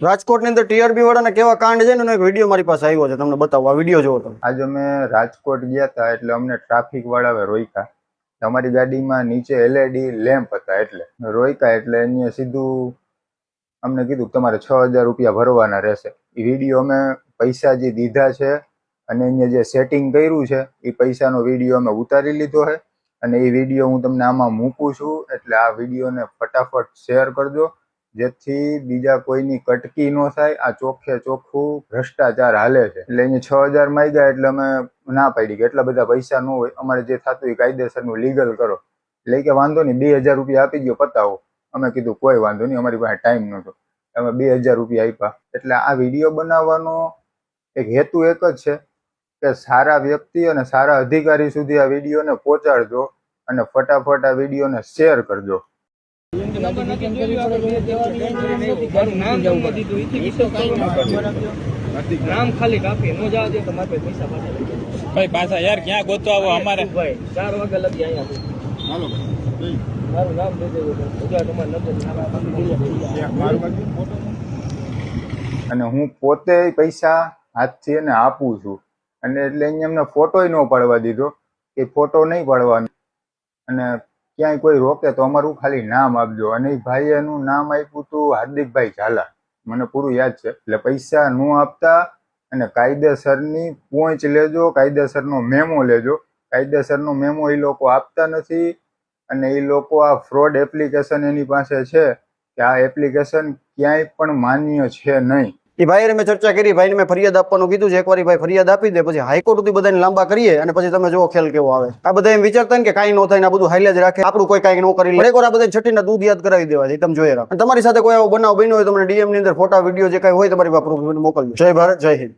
રાજકોટની અંદર ટીઆરબી વાળાના કેવા કાંડ છે ને એક વિડીયો મારી પાસે આવ્યો છે, તમને બતાવો. આ વિડીયો જોવો તમે. આજે અમે રાજકોટ ગયા હતા એટલે અમને ટ્રાફિક વાળાએ રોક્યા. અમારી ગાડીમાં નીચે એલઈડી લેમ્પ હતા એટલે રોક્યા. એટલે એને સીધું અમને કીધું કે તમારે 6000 રૂપિયા ભરવાના રહેશે. એ વિડીયો અમે પૈસા જે દીધા છે અને એને જે સેટિંગ કર્યું છે એ પૈસાનો વિડીયો અમે ઉતારી લીધો છે અને એ વિડીયો હું તમને આમાં મૂકું છું. એટલે આ વિડીયોને ફટાફટ શેર કરજો જેથી બીજા કોઈની કટકી ન થાય. આ ચોખ્ખે ચોખ્ખું ભ્રષ્ટાચાર હાલે છે. એટલે એને 6000 માંગ્યા એટલે અમે ના પાડી કે એટલા બધા પૈસા ન હોય, અમારે જે થતું એ કાયદેસરનું લીગલ કરો. એટલે કે વાંધો નહીં, 2000 રૂપિયા આપી દો, પતાવો. અમે કીધું કોઈ વાંધો નહીં, અમારી પાસે ટાઈમ નહોતો. અમે 2000 રૂપિયા આપ્યા. એટલે આ વિડીયો બનાવવાનો એક હેતુ એક જ છે કે સારા વ્યક્તિ અને સારા અધિકારી સુધી આ વિડીયોને પહોંચાડજો અને ફટાફટ આ વિડીયોને શેર કરજો. નામ ખાલી કાપી નો જાવ દે તો મારે પૈસા પાછા ભાઈ પાછા યાર ક્યાં ગોતો આવો અમારે ભાઈ 4 વાગે લગી અહીંયા હાલો મારું નામ દે દેજો બધા તમારા નંબર અને હું પોતે પૈસા હાથથી એને આપું છું અને એટલે અહીંયા અમને ફોટોય ન પાડવા દીધો કે ફોટો નહીં પાડવાનો. અને ક્યાંય કોઈ રોકે તો અમારું ખાલી નામ આપજો. અને એ ભાઈ એનું નામ આપ્યું હતું હાર્દિકભાઈ ઝાલા, મને પૂરું યાદ છે. એટલે પૈસા ન આપતા અને કાયદેસરની પહોંચ લેજો, કાયદેસરનો મેમો લેજો. કાયદેસરનો મેમો એ લોકો આપતા નથી અને એ લોકો આ ફ્રોડ એપ્લિકેશન એની પાસે છે કે આ એપ્લિકેશન ક્યાંય પણ માન્ય છે નહીં. એ ભાઈ મેં ચર્ચા કરી, ભાઈને મેં ફરિયાદ આપવાનું કીધું છે. એકવાર ભાઈ ફરિયાદ આપી દે, પછી હાઈકોર્ટ સુધી બધાને લાંબા કરીએ અને પછી તમે જો ખેલ કેવો આવે. આ બધા એમ વિચારતા ને કે કાંઈ ન થાય ને આ બધું હાઈલે જ રાખે, આપણું કોઈ કાંઈ ન કરી લે. એકવાર આ બધા છઠ્ઠીના દૂધ યાદ કરાવી દેવા છે, તમે જોઈ રાખો. તમારી સાથે કોઈ આવો બનાવ બન્યો હોય, તમને ડીએમ ની અંદર ફોટા વિડીયો જે કાંઈ હોય તમારી પાસે મોકલજો. જય ભારત, જય હિન્દ.